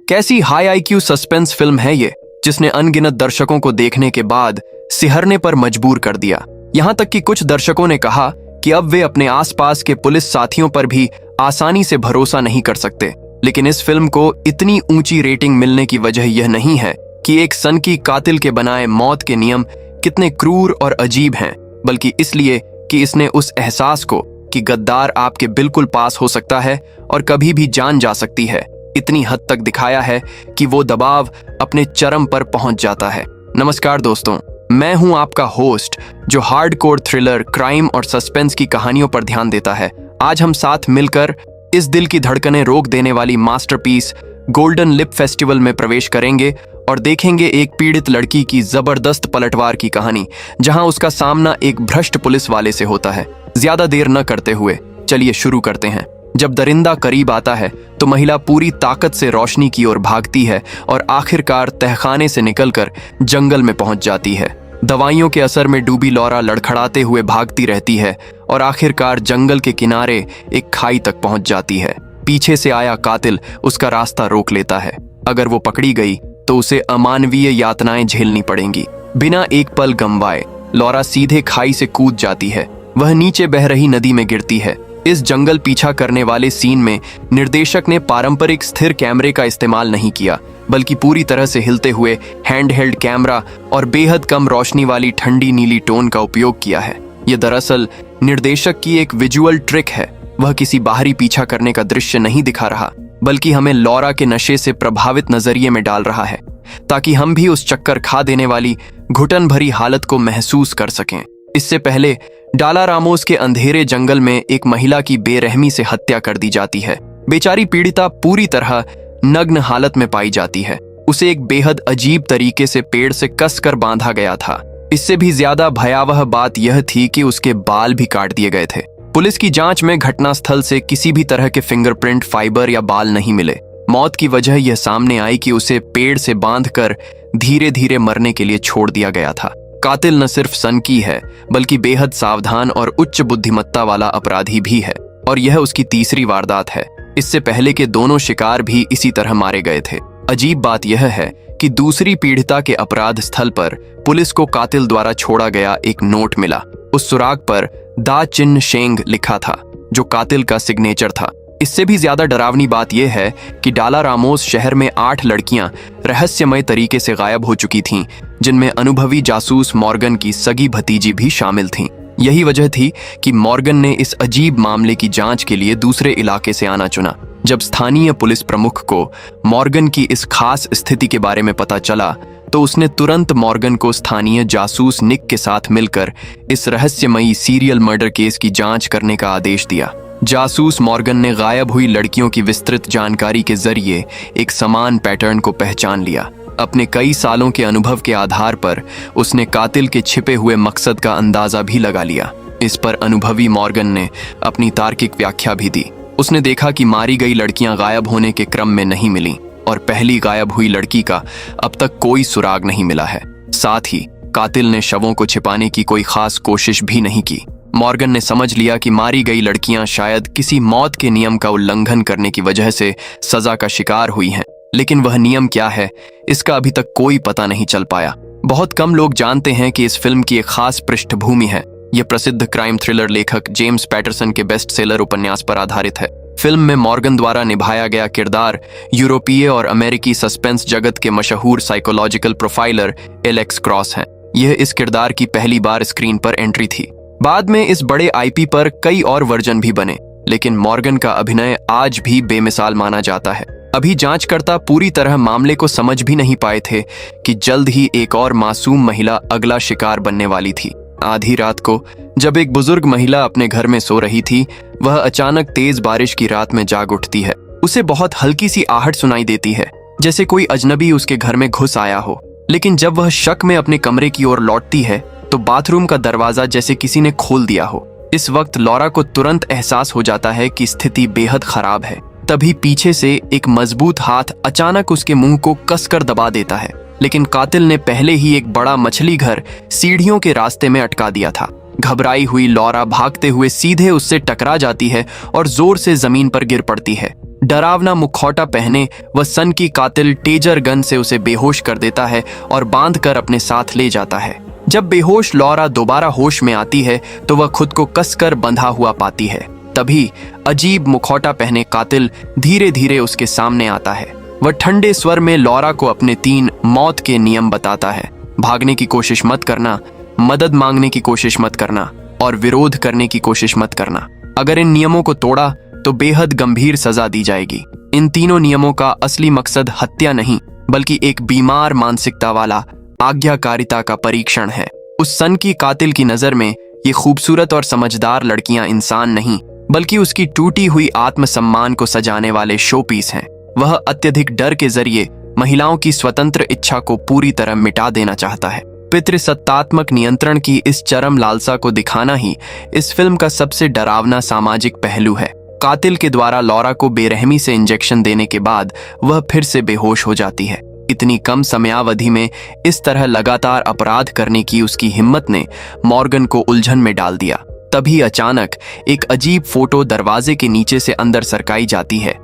कैसी high IQ suspense film है ये, जिसने अनगिनत दर्शकों को देखने के बाद सिहरने पर मजबूर कर दिया। यहाँ तक कि कुछ दर्शकों ने कहा कि अब वे अपने आसपास के पुलिस साथियों पर भी आसानी से भरोसा नहीं कर सकते। लेकिन इस फिल्म को इतनी ऊंची रेटिंग मिलने की वजह यह नहीं है कि एक सनकी कातिल के बनाए मौत के नियम कितने क्रूर और अजीब हैं, बल्कि इसलिए कि इसने उस एहसास को कि गद्दार आपके बिल्कुल पास हो सकता है और कभी भी जान जा सकती है, इतनी हद तक दिखाया है कि वो दबाव अपने चरम पर पहुंच जाता है। नमस्कार दोस्तों, मैं हूं आपका होस्ट जो हार्डकोर थ्रिलर, क्राइम और सस्पेंस की कहानियों पर ध्यान देता है। आज हम साथ मिलकर इस दिल की धड़कनें रोक देने वाली मास्टरपीस गोल्डन लिप फेस्टिवल में प्रवेश करेंगे और देखेंगे एक पीड़ित लड़की की जबरदस्त पलटवार की कहानी, जहां उसका सामना एक भ्रष्ट पुलिस वाले से होता है। ज्यादा देर न करते हुए चलिए शुरू करते हैं। जब दरिंदा करीब आता है तो महिला पूरी ताकत से रोशनी की ओर भागती है और आखिरकार तहखाने से निकलकर जंगल में पहुंच जाती है। दवाइयों के असर में डूबी लौरा लड़खड़ाते हुए भागती रहती है और आखिरकार जंगल के किनारे एक खाई तक पहुंच जाती है। पीछे से आया कातिल उसका रास्ता रोक लेता है। अगर वो पकड़ी गई तो उसे अमानवीय यातनाएं झेलनी पड़ेंगी। बिना एक पल गंवाए लौरा सीधे खाई से कूद जाती है। वह नीचे बह रही नदी में गिरती है। इस जंगल पीछा करने वाले सीन में निर्देशक ने पारंपरिक स्थिर कैमरे का इस्तेमाल नहीं किया, बल्कि पूरी तरह से हिलते हुए हैंडहेल्ड कैमरा और बेहद कम रोशनी वाली ठंडी नीली टोन का उपयोग किया है। यह दरअसल निर्देशक की एक विजुअल ट्रिक है। वह किसी बाहरी पीछा करने का दृश्य नहीं दिखा रहा, बल्कि हमें लौरा के नशे से प्रभावित नजरिए में डाल रहा है, ताकि हम भी उस चक्कर खा देने वाली घुटन भरी हालत को महसूस कर सकें। इससे पहले डाला रामोस के अंधेरे जंगल में एक महिला की बेरहमी से हत्या कर दी जाती है। बेचारी पीड़िता पूरी तरह नग्न हालत में पाई जाती है। उसे एक बेहद अजीब तरीके से पेड़ से कसकर बांधा गया था। इससे भी ज्यादा भयावह बात यह थी कि उसके बाल भी काट दिए गए थे। पुलिस की जांच में घटनास्थल से किसी भी तरह के फिंगरप्रिंट, फाइबर या बाल नहीं मिले। मौत की वजह यह सामने आई कि उसे पेड़ से बांधकर धीरे धीरे मरने के लिए छोड़ दिया गया था। कातिल न सिर्फ सनकी है, बल्कि बेहद सावधान और उच्च बुद्धिमत्ता वाला अपराधी भी है, और यह उसकी तीसरी वारदात है। इससे पहले के दोनों शिकार भी इसी तरह मारे गए थे। अजीब बात यह है कि दूसरी पीड़िता के अपराध स्थल पर पुलिस को कातिल द्वारा छोड़ा गया एक नोट मिला। उस सुराग पर दा चिन्ह शेंग लिखा था, जो कातिल का सिग्नेचर था। इससे भी ज्यादा डरावनी बात यह है कि डाला रामोस शहर में 8 लड़कियां रहस्यमय तरीके से गायब हो चुकी थीं, जिनमें अनुभवी जासूस मॉर्गन की सगी भतीजी भी शामिल थीं। यही वजह थी कि मॉर्गन ने इस अजीब मामले की जांच के लिए दूसरे इलाके से आना चुना। जब स्थानीय पुलिस प्रमुख को मॉर्गन की इस खास स्थिति के बारे में पता चला, तो उसने तुरंत मॉर्गन को स्थानीय जासूस निक के साथ मिलकर इस रहस्यमयी सीरियल मर्डर केस की जांच करने का आदेश दिया। जासूस मॉर्गन ने गायब हुई लड़कियों की विस्तृत जानकारी के जरिए एक समान पैटर्न को पहचान लिया। अपने कई सालों के अनुभव के आधार पर उसने कातिल के छिपे हुए मकसद का अंदाजा भी लगा लिया। इस पर अनुभवी मॉर्गन ने अपनी तार्किक व्याख्या भी दी। उसने देखा कि मारी गई लड़कियां गायब होने के क्रम में नहीं मिलीं और पहली गायब हुई लड़की का अब तक कोई सुराग नहीं मिला है। साथ ही कातिल ने शवों को छिपाने की कोई खास कोशिश भी नहीं की। मॉर्गन ने समझ लिया कि मारी गई लड़कियां शायद किसी मौत के नियम का उल्लंघन करने की वजह से सजा का शिकार हुई हैं, लेकिन वह नियम क्या है, इसका अभी तक कोई पता नहीं चल पाया। बहुत कम लोग जानते हैं कि इस फिल्म की एक खास पृष्ठभूमि है। यह प्रसिद्ध क्राइम थ्रिलर लेखक जेम्स पैटरसन के बेस्टसेलर उपन्यास पर आधारित है। फिल्म में मॉर्गन द्वारा निभाया गया किरदार यूरोपीय और अमेरिकी सस्पेंस जगत के मशहूर साइकोलॉजिकल प्रोफाइलर एलेक्स क्रॉस हैं। यह इस किरदार की पहली बार स्क्रीन पर एंट्री थी। बाद में इस बड़े आईपी पर कई और वर्जन भी बने, लेकिन मॉर्गन का अभिनय आज भी बेमिसाल माना जाता है। अभी जांचकर्ता पूरी तरह मामले को समझ भी नहीं पाए थे कि जल्द ही एक और मासूम महिला अगला शिकार बनने वाली थी। आधी रात को जब एक बुजुर्ग महिला अपने घर में सो रही थी, वह अचानक तेज बारिश की रात में जाग उठती है। उसे बहुत हल्की सी आहट सुनाई देती है, जैसे कोई अजनबी उसके घर में घुस आया हो। लेकिन जब वह शक में अपने कमरे की ओर लौटती है, तो बाथरूम का दरवाजा जैसे किसी ने खोल दिया हो। इस वक्त लौरा को तुरंत एहसास हो जाता है कि स्थिति बेहद खराब है। तभी पीछे से एक मजबूत हाथ अचानक उसके मुंह को कसकर दबा देता है, लेकिन कातिल ने पहले ही एक बड़ा मछली घर सीढ़ियों के रास्ते में अटका दिया था। घबराई हुई लौरा भागते हुए सीधे उससे टकरा जाती है और जोर से जमीन पर गिर पड़ती है। डरावना मुखौटा पहने वह सन की कातिल टेजर गन से उसे बेहोश कर देता है और बांधकर अपने साथ ले जाता है। जब बेहोश लॉरा दोबारा होश में आती है तो वह खुद को कसकर बंधा हुआ पाती है। तभी अजीब मुखौटा पहने कातिल धीरे धीरे उसके सामने आता है। वह ठंडे स्वर में लॉरा को अपने 3 मौत के नियम बताता है। भागने की कोशिश मत करना, मदद मांगने की कोशिश मत करना और विरोध करने की कोशिश मत करना। अगर इन नियमों को तोड़ा तो बेहद गंभीर सजा दी जाएगी। इन तीनों नियमों का असली मकसद हत्या नहीं बल्कि एक बीमार मानसिकता वाला आज्ञाकारिता का परीक्षण है। उस सन की कातिल की नजर में ये खूबसूरत और समझदार लड़कियां इंसान नहीं बल्कि उसकी टूटी हुई आत्मसम्मान को सजाने वाले शो पीस हैं। वह अत्यधिक डर के जरिए महिलाओं की स्वतंत्र इच्छा को पूरी तरह मिटा देना चाहता है। पितृसत्तात्मक नियंत्रण की इस चरम लालसा को दिखाना ही इस फिल्म का सबसे डरावना सामाजिक पहलू है। कातिल के द्वारा लॉरा को बेरहमी से इंजेक्शन देने के बाद वह फिर से बेहोश हो जाती है। इतनी कम समयावधि में इस तरह लगातार अपराध करने की उसकी हिम्मत ने मॉर्गन को उलझन में डाल दिया। तभी अचानक एक अजीब फोटो दरवाजे के नीचे से अंदर सरकाई जाती है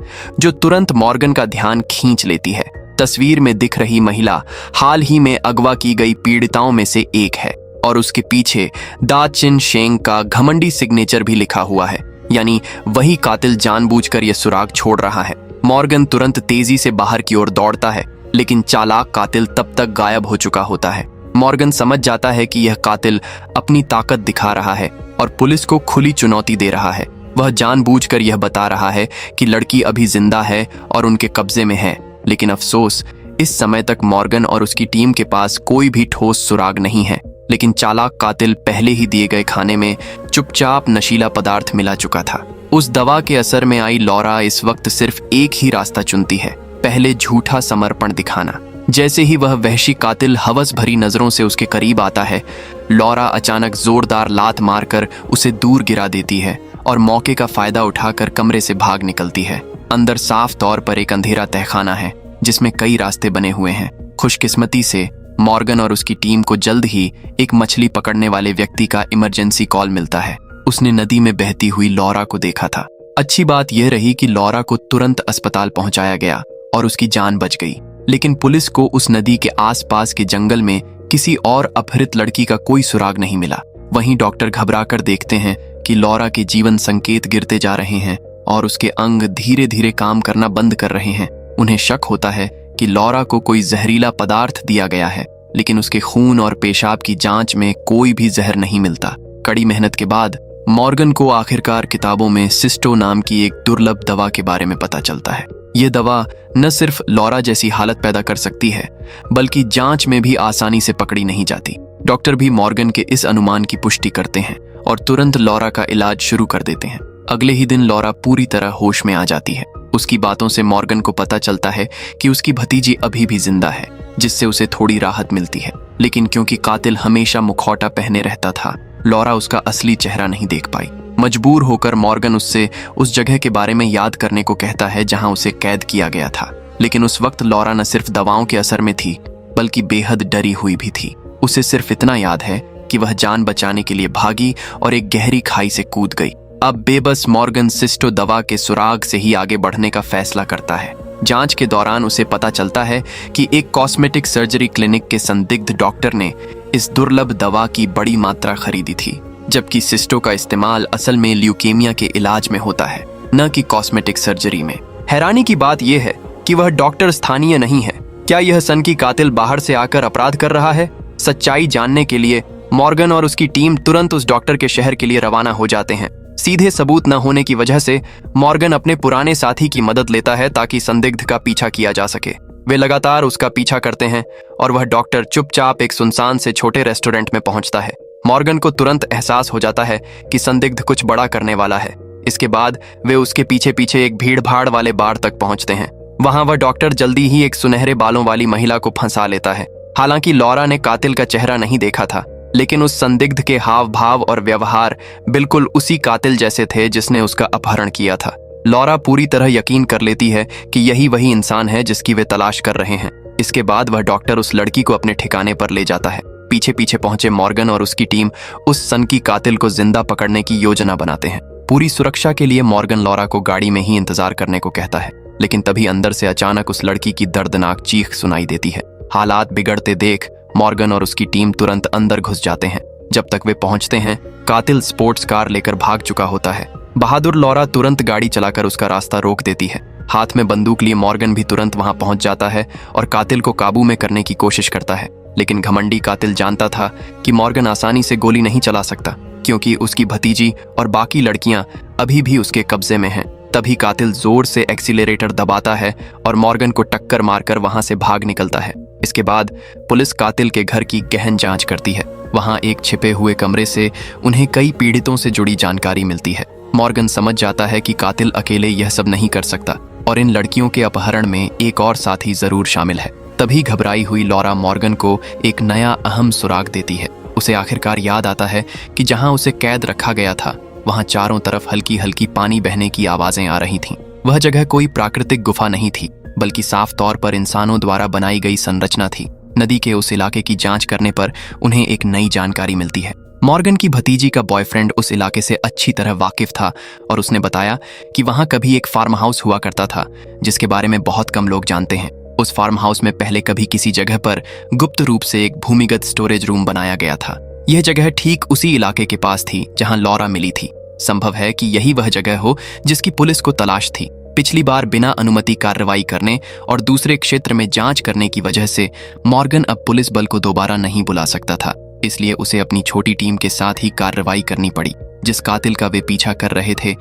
जो तुरंत मॉर्गन का ध्यान खींच लेती है। तस्वीर में दिख रही महिला हाल ही में अगवा की गई पीड़िताओं में से एक है और उसके पीछे दा चिन शेंग का घमंडी सिग्नेचर भी लिखा हुआ है, यानी वही कातिल जानबूझकर यह सुराग छोड़ रहा है। मॉर्गन तुरंत तेजी से बाहर की ओर दौड़ता है, लेकिन चालाक कातिल तब तक गायब हो चुका होता है। मॉर्गन समझ जाता है कि यह कातिल अपनी ताकत दिखा रहा है और पुलिस को खुली चुनौती दे रहा है। वह जानबूझकर यह बता रहा है कि लड़की अभी जिंदा है और उनके कब्जे में है, लेकिन अफसोस इस समय तक मॉर्गन और उसकी टीम के पास कोई भी ठोस सुराग नहीं है। लेकिन चालाक कातिल पहले ही दिए गए खाने में चुपचाप नशीला पदार्थ मिला चुका था। उस दवा के असर में आई लॉरा इस वक्त सिर्फ एक ही रास्ता चुनती है, पहले झूठा समर्पण दिखाना। जैसे ही वह वहशी कातिल हवस भरी नजरों से उसके करीब आता है, लॉरा अचानक जोरदार लात मारकर उसे दूर गिरा देती है और मौके का फायदा उठाकर कमरे से भाग निकलती है। अंदर साफ तौर पर एक अंधेरा तहखाना है जिसमें कई रास्ते बने हुए हैं। खुशकिस्मती से मॉर्गन और उसकी टीम को जल्द ही एक मछली पकड़ने वाले व्यक्ति का इमरजेंसी कॉल मिलता है। उसने नदी में बहती हुई लॉरा को देखा था। अच्छी बात यह रही कि लॉरा को तुरंत अस्पताल पहुंचाया गया और उसकी जान बच गई, लेकिन पुलिस को उस नदी के आसपास के जंगल में किसी और अपहृत लड़की का कोई सुराग नहीं मिला। वहीं डॉक्टर घबराकर देखते हैं कि लॉरा के जीवन संकेत गिरते जा रहे हैं और उसके अंग धीरे धीरे काम करना बंद कर रहे हैं। उन्हें शक होता है कि लॉरा को कोई जहरीला पदार्थ दिया गया है, लेकिन उसके खून और पेशाब की जांच में कोई भी जहर नहीं मिलता। कड़ी मेहनत के बाद मॉर्गन को आखिरकार किताबों में सिस्टो नाम की एक दुर्लभ दवा के बारे में पता चलता है। यह दवा न सिर्फ लॉरा जैसी हालत पैदा कर सकती है, बल्कि जांच में भी आसानी से पकड़ी नहीं जाती। डॉक्टर भी मॉर्गन के इस अनुमान की पुष्टि करते हैं और तुरंत लॉरा का इलाज शुरू कर देते हैं। अगले ही दिन लॉरा पूरी तरह होश में आ जाती है। उसकी बातों से मॉर्गन को पता चलता है कि उसकी भतीजी अभी भी जिंदा है, जिससे उसे थोड़ी राहत मिलती है। लेकिन क्योंकि कातिल हमेशा मुखौटा पहने रहता था, लॉरा उसका असली चेहरा नहीं देख पाई। मजबूर होकर मॉर्गन उससे उस जगह के बारे में याद करने को कहता है जहां उसे कैद किया गया था। लेकिन उस वक्त लॉरा न सिर्फ दवाओं के असर में थी, बल्कि बेहद डरी हुई भी थी। उसे सिर्फ इतना याद है कि वह जान बचाने के लिए भागी और एक गहरी खाई से कूद गई। अब बेबस मॉर्गन सिस्टो दवा के सुराग से ही आगे बढ़ने का फैसला करता है। जांच के दौरान उसे पता चलता है कि एक कॉस्मेटिक सर्जरी क्लिनिक के संदिग्ध डॉक्टर ने इस दुर्लभ दवा की बड़ी मात्रा खरीदी थी, जबकि सिस्टो का इस्तेमाल असल में ल्यूकेमिया के इलाज में होता है, न कि कॉस्मेटिक सर्जरी में। हैरानी की बात यह है कि वह डॉक्टर स्थानीय नहीं है। क्या यह सन की कातिल बाहर से आकर अपराध कर रहा है? सच्चाई जानने के लिए मॉर्गन और उसकी टीम तुरंत उस डॉक्टर के शहर के लिए रवाना हो जाते हैं। सीधे सबूत न होने की वजह से मॉर्गन अपने पुराने साथी की मदद लेता है ताकि संदिग्ध का पीछा किया जा सके। वे लगातार उसका पीछा करते हैं और वह डॉक्टर चुपचाप एक सुनसान से छोटे रेस्टोरेंट में पहुंचता है। मॉर्गन को तुरंत एहसास हो जाता है कि संदिग्ध कुछ बड़ा करने वाला है। इसके बाद वे उसके पीछे पीछे एक भीड़ भाड़ वाले बार तक पहुंचते हैं। वहां वह डॉक्टर जल्दी ही एक सुनहरे बालों वाली महिला को फंसा लेता है। हालांकि लॉरा ने कातिल का चेहरा नहीं देखा था, लेकिन उस संदिग्ध के हाव भाव और व्यवहार बिल्कुल उसी कातिल जैसे थे जिसने उसका अपहरण किया था। लॉरा पूरी तरह यकीन कर लेती है कि यही वही इंसान है जिसकी वे तलाश कर रहे हैं। इसके बाद वह डॉक्टर उस लड़की को अपने ठिकाने पर ले जाता है। पीछे पीछे पहुंचे मॉर्गन और उसकी टीम उस सन की कातिल को जिंदा पकड़ने की योजना बनाते हैं। पूरी सुरक्षा के लिए मॉर्गन लॉरा को गाड़ी में ही इंतजार करने को कहता है, लेकिन तभी अंदर से अचानक उस लड़की की दर्दनाक चीख सुनाई देती है। हालात बिगड़ते देख मॉर्गन और उसकी टीम तुरंत अंदर घुस जाते हैं। जब तक वे पहुंचते हैं, कातिल स्पोर्ट्स कार लेकर भाग चुका होता है। बहादुर लॉरा तुरंत गाड़ी चलाकर उसका रास्ता रोक देती है। हाथ में बंदूक लिए मॉर्गन भी तुरंत वहां पहुंच जाता है और कातिल को काबू में करने की कोशिश करता है, लेकिन घमंडी कातिल जानता था कि मॉर्गन आसानी से गोली नहीं चला सकता, क्योंकि उसकी भतीजी और बाकी लड़कियां अभी भी उसके कब्जे में हैं। तभी कातिल जोर से एक्सीलरेटर दबाता है और मॉर्गन को टक्कर मारकर वहां से भाग निकलता है। इसके बाद पुलिस कातिल के घर की गहन जांच करती है। वहां एक छिपे हुए कमरे से उन्हें कई पीड़ितों से जुड़ी जानकारी मिलती है। मॉर्गन समझ जाता है कि कातिल अकेले यह सब नहीं कर सकता और इन लड़कियों के अपहरण में एक और साथी जरूर शामिल है। तभी घबराई हुई लॉरा मॉर्गन को एक नया अहम सुराग देती है। उसे आखिरकार याद आता है कि जहां उसे कैद रखा गया था, वहां चारों तरफ हल्की हल्की पानी बहने की आवाजें आ रही थीं। वह जगह कोई प्राकृतिक गुफा नहीं थी, बल्कि साफ तौर पर इंसानों द्वारा बनाई गई संरचना थी। नदी के उस इलाके की जांच करने पर उन्हें एक नई जानकारी मिलती है। मॉर्गन की भतीजी का बॉयफ्रेंड उस इलाके से अच्छी तरह वाकिफ था और उसने बताया कि वहां कभी एक फार्म हाउस हुआ करता था, जिसके बारे में बहुत कम लोग जानते हैं। उस फार्म हाउस में पहले कभी किसी जगह पर गुप्त रूप से एक भूमिगत स्टोरेज रूम बनाया गया था। यह जगह ठीक उसी इलाके के पास थी जहां लॉरा मिली थी। संभव है कि यही वह जगह हो जिसकी पुलिस को तलाश थी। पिछली बार बिना अनुमति कार्रवाई करने और दूसरे क्षेत्र में जांच करने की वजह से मॉर्गन अब पुलिस बल को दोबारा नहीं बुला सकता था, इसलिए उसे अपनी छोटी टीम के साथ ही कार्रवाई करनी पड़ी। जिस कातिल का वे पीछा कर रहे थे,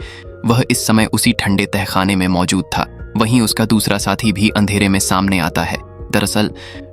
वह इस समय उसी ठंडे तहखाने में मौजूद था। वहीं उसका दूसरा साथी भी अंधेरे में सामने आता है। दरअसल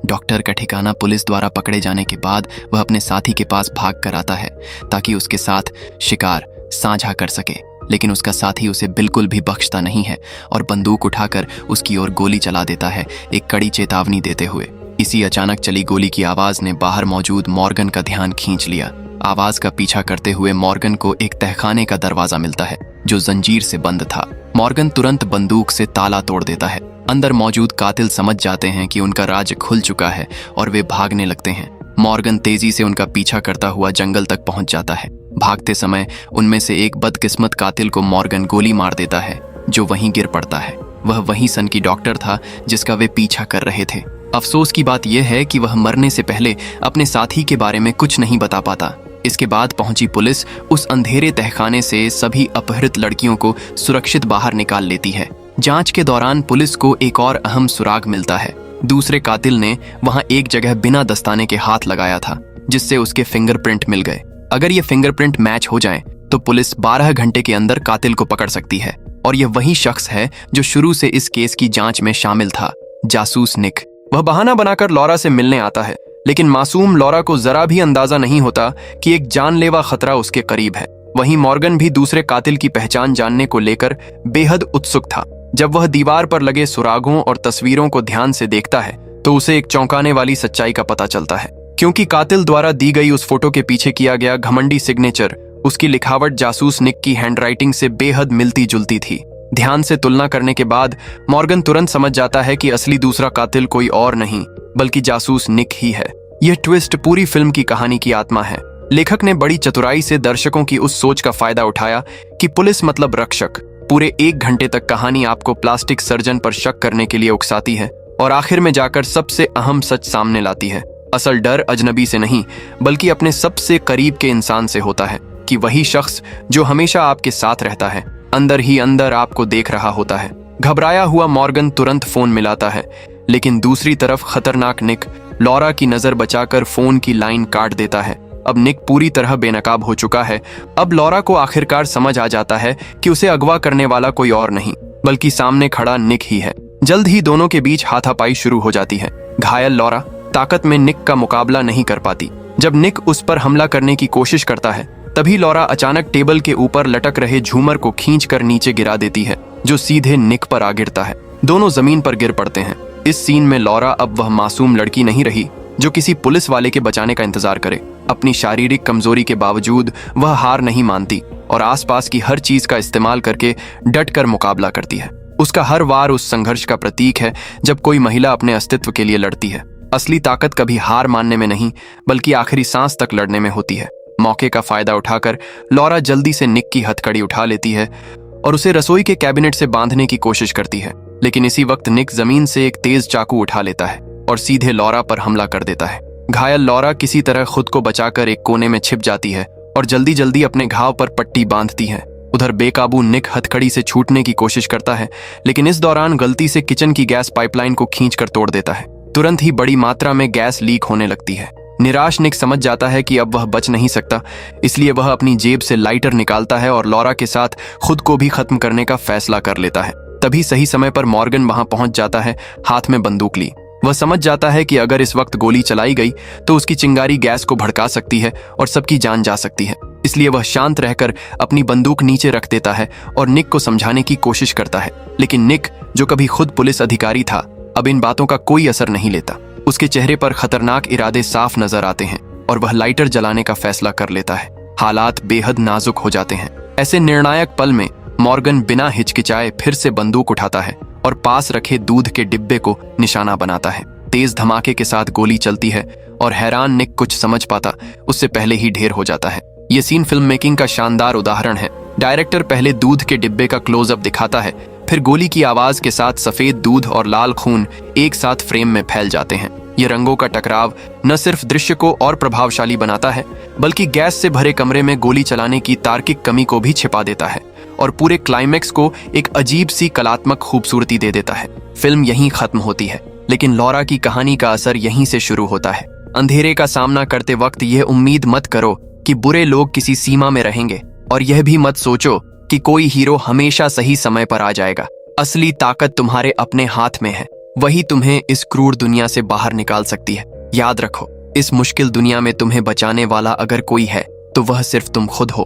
डॉक्टर का ठिकाना पुलिस द्वारा पकड़े जाने के बाद वह अपने साथी के पास भाग कर आता है ताकि उसके साथ शिकार साझा कर सके, लेकिन उसका साथी उसे बिल्कुल भी बख्शता नहीं है और बंदूक उठाकर उसकी ओर गोली चला देता है, एक कड़ी चेतावनी देते हुए। इसी अचानक चली गोली की आवाज ने बाहर मौजूद मॉर्गन का ध्यान खींच लिया। आवाज का पीछा करते हुए मॉर्गन को एक तहखाने का दरवाजा मिलता है जो जंजीर से बंद था। मॉर्गन तुरंत बंदूक से ताला तोड़ देता है। अंदर मौजूद कातिल समझ जाते हैं कि उनका राज खुल चुका है और वे भागने लगते हैं। मॉर्गन तेजी से उनका पीछा करता हुआ जंगल तक पहुंच जाता है। भागते समय उनमें से एक बदकिस्मत कातिल को मॉर्गन गोली मार देता है, जो वहीं गिर पड़ता है। वह वही सन की डॉक्टर था जिसका वे पीछा कर रहे थे। अफसोस की बात यह है कि वह मरने से पहले अपने साथी के बारे में कुछ नहीं बता पाता। इसके बाद पहुंची पुलिस उस अंधेरे तहखाने से सभी अपहृत लड़कियों को सुरक्षित बाहर निकाल लेती है। जांच के दौरान पुलिस को एक और अहम सुराग मिलता है। दूसरे कातिल ने वहां एक जगह बिना दस्ताने के हाथ लगाया था, जिससे उसके फिंगरप्रिंट मिल गए। अगर ये फिंगरप्रिंट मैच हो जाएं, तो पुलिस 12 घंटे के अंदर कातिल को पकड़ सकती है और यह वही शख्स है जो शुरू से इस केस की जांच में शामिल था, जासूस निक। वह बहाना बनाकर लॉरा से मिलने आता है, लेकिन मासूम लॉरा को जरा भी अंदाजा नहीं होता कि एक जानलेवा खतरा उसके करीब है। वहीं मॉर्गन भी दूसरे कातिल की पहचान जानने को लेकर बेहद उत्सुक था। जब वह दीवार पर लगे सुरागों और तस्वीरों को ध्यान से देखता है, तो उसे एक चौंकाने वाली सच्चाई का पता चलता है, क्योंकि कातिल द्वारा दी गई उस फोटो के पीछे किया गया घमंडी सिग्नेचर, उसकी लिखावट जासूस निक की हैंडराइटिंग से बेहद मिलती जुलती थी। ध्यान से तुलना करने के बाद मॉर्गन तुरंत समझ जाता है कि असली दूसरा कातिल कोई और नहीं बल्कि जासूस निक ही है। यह ट्विस्ट पूरी फिल्म की कहानी की आत्मा है। लेखक ने बड़ी चतुराई से दर्शकों की उस सोच का फायदा उठाया कि पुलिस मतलब रक्षक। पूरे 1 घंटे तक कहानी आपको प्लास्टिक सर्जन पर शक करने के लिए उकसाती है और आखिर में जाकर सबसे अहम सच सामने लाती है। असल डर अजनबी से नहीं, बल्कि अपने सबसे करीब के इंसान से होता है कि वही शख्स जो हमेशा आपके साथ रहता है, अंदर ही अंदर आपको देख रहा होता है। घबराया हुआ मॉर्गन तुरंत फोन मिलाता है, लेकिन दूसरी तरफ खतरनाक निक लॉरा की नजर बचाकर फोन की लाइन काट देता है। अब निक पूरी तरह बेनकाब हो चुका है। अब लॉरा को आखिरकार समझ आ जाता है कि उसे अगवा करने वाला कोई और नहीं बल्कि सामने खड़ा निक ही है। जल्द ही दोनों के बीच हाथापाई शुरू हो जाती है। घायल लॉरा ताकत में निक का मुकाबला नहीं कर पाती। जब निक उस पर हमला करने की कोशिश करता है, तभी लॉरा अचानक टेबल के ऊपर लटक रहे झूमर को खींचकर नीचे गिरा देती है, जो सीधे निक पर आ गिरता है। दोनों जमीन पर गिर पड़ते हैं। इस सीन में लॉरा अब वह मासूम लड़की नहीं रही जो किसी पुलिस वाले के बचाने का इंतजार करे। अपनी शारीरिक कमजोरी के बावजूद वह हार नहीं मानती और आसपास की हर चीज का इस्तेमाल करके डट कर मुकाबला करती है। उसका हर वार उस संघर्ष का प्रतीक है जब कोई महिला अपने अस्तित्व के लिए लड़ती है। असली ताकत कभी हार मानने में नहीं, बल्कि आखिरी सांस तक लड़ने में होती है। मौके का फायदा उठाकर लॉरा जल्दी से निक की हथकड़ी उठा लेती है और उसे रसोई के कैबिनेट से बांधने की कोशिश करती है, लेकिन इसी वक्त निक जमीन से एक तेज चाकू उठा लेता है और सीधे लॉरा पर हमला कर देता है। घायल लॉरा किसी तरह खुद को बचाकर एक कोने में छिप जाती है और जल्दी जल्दी अपने घाव पर पट्टी बांधती है। उधर बेकाबू निक हथकड़ी से छूटने की कोशिश करता है, लेकिन इस दौरान गलती से किचन की गैस पाइपलाइन को खींचकर तोड़ देता है। तुरंत ही बड़ी मात्रा में गैस लीक होने लगती है। निराश निक समझ जाता है कि अब वह बच नहीं सकता, इसलिए वह अपनी जेब से लाइटर निकालता है और लॉरा के साथ खुद को भी खत्म करने का फैसला कर लेता है। तभी सही समय पर मॉर्गन वहां पहुंच जाता है, हाथ में बंदूक ली। वह समझ जाता है कि अगर इस वक्त गोली चलाई गई तो उसकी चिंगारी गैस को भड़का सकती है और सबकी जान जा सकती है। इसलिए वह शांत रहकर अपनी बंदूक नीचे रख देता है और निक को समझाने की कोशिश करता है, लेकिन निक, जो कभी खुद पुलिस अधिकारी था, अब इन बातों का कोई असर नहीं लेता। उसके चेहरे पर खतरनाक इरादे साफ नजर आते हैं और वह लाइटर जलाने का फैसला कर लेता है। हालात बेहद नाजुक हो जाते हैं। ऐसे निर्णायक पल में मॉर्गन बिना हिचकिचाए फिर से बंदूक उठाता है और पास रखे दूध के डिब्बे को निशाना बनाता है। तेज धमाके के साथ गोली चलती है और हैरान निक कुछ समझ पाता उससे पहले ही ढेर हो जाता है। ये सीन फिल्म मेकिंग का शानदार उदाहरण है। डायरेक्टर पहले दूध के डिब्बे का क्लोजअप दिखाता है, फिर गोली की आवाज के साथ सफेद दूध और लाल खून एक साथ फ्रेम में फैल जाते हैं। ये रंगों का टकराव न सिर्फ दृश्य को और प्रभावशाली बनाता है, बल्कि गैस से भरे कमरे में गोली चलाने की तार्किक कमी को भी छिपा देता है और पूरे क्लाइमैक्स को एक अजीब सी कलात्मक खूबसूरती दे देता है। फिल्म यहीं खत्म होती है, लेकिन लॉरा की कहानी का असर यहीं से शुरू होता है। अंधेरे का सामना करते वक्त यह उम्मीद मत करो कि बुरे लोग किसी सीमा में रहेंगे, और यह भी मत सोचो कि कोई हीरो हमेशा सही समय पर आ जाएगा। असली ताकत तुम्हारे अपने हाथ में है, वही तुम्हें इस क्रूर दुनिया से बाहर निकाल सकती है। याद रखो, इस मुश्किल दुनिया में तुम्हें बचाने वाला अगर कोई है तो वह सिर्फ तुम खुद हो।